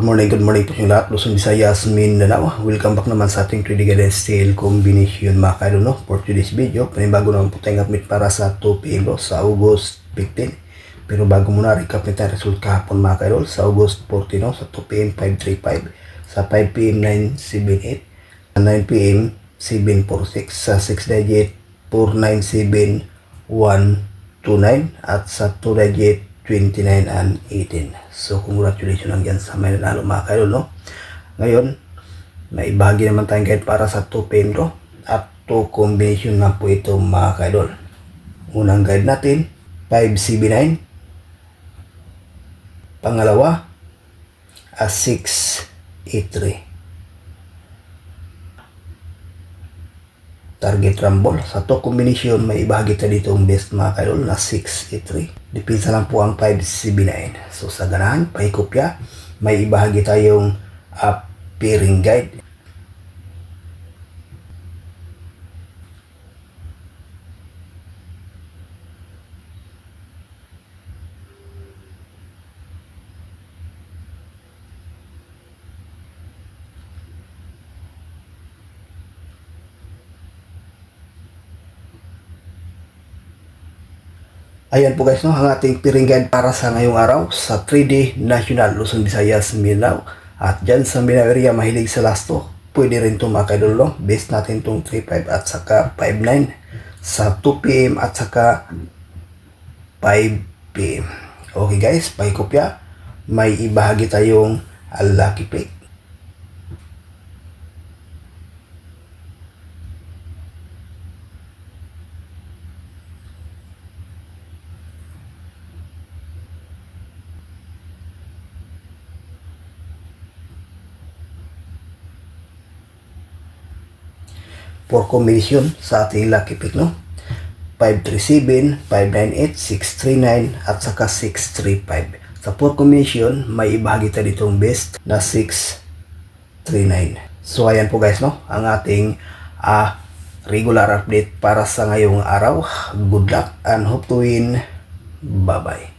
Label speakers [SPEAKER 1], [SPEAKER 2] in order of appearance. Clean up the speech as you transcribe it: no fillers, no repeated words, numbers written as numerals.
[SPEAKER 1] good morning po yung lahat. Luzon, Visayas, Mindanao. Welcome back naman sa ating 3D Guidance Style Combination mga kaidol, no? For today's video, panibago naman po tayong update para sa 2 PM sa August 15. Pero bago muna, recap nito ang result kahapon mga kaidol sa August 14, no? Sa 2 PM 535, sa 5 PM 978, sa 9 PM 746, sa 6 digit 497 129, at sa 2 digit 29 and 18. So, congratulations again sa may nanalo mga kaidol, no? Ngayon, may ibahagi naman tayong guide para sa 2 PM, no? At 2 combination na po ito mga kaidol. Unang guide natin, 5CB9. Pangalawa, 6E3. Target rumble. Sa to combination, may ibahagi tayo dito ang best mga kaidol na 6E3. Dipinsa lang po ang 5CB9. So sa ganahan, pakikopya, may ibahagi tayong pairing guide. Ayan po guys, no, ang ating pairing guide para sa ngayong araw sa 3D National Luzon, Visayas, Mindanao. At dyan sa Mindanao area mahilig sa lasto, pwede rin itong mga kaidol, no? Base natin itong 3.5 at saka 5.9 sa 2 PM at saka 5 PM. Okay guys, pakikopya, may ibahagi tayong lucky pick. For combination sa ating lucky pick, no? 537, 598, 639 at saka 635. Sa 4 combination, may ibahagi tayo ditong best na 639. So ayan po guys, no, ang ating regular update para sa ngayong araw. Good luck and hope to win. Bye bye.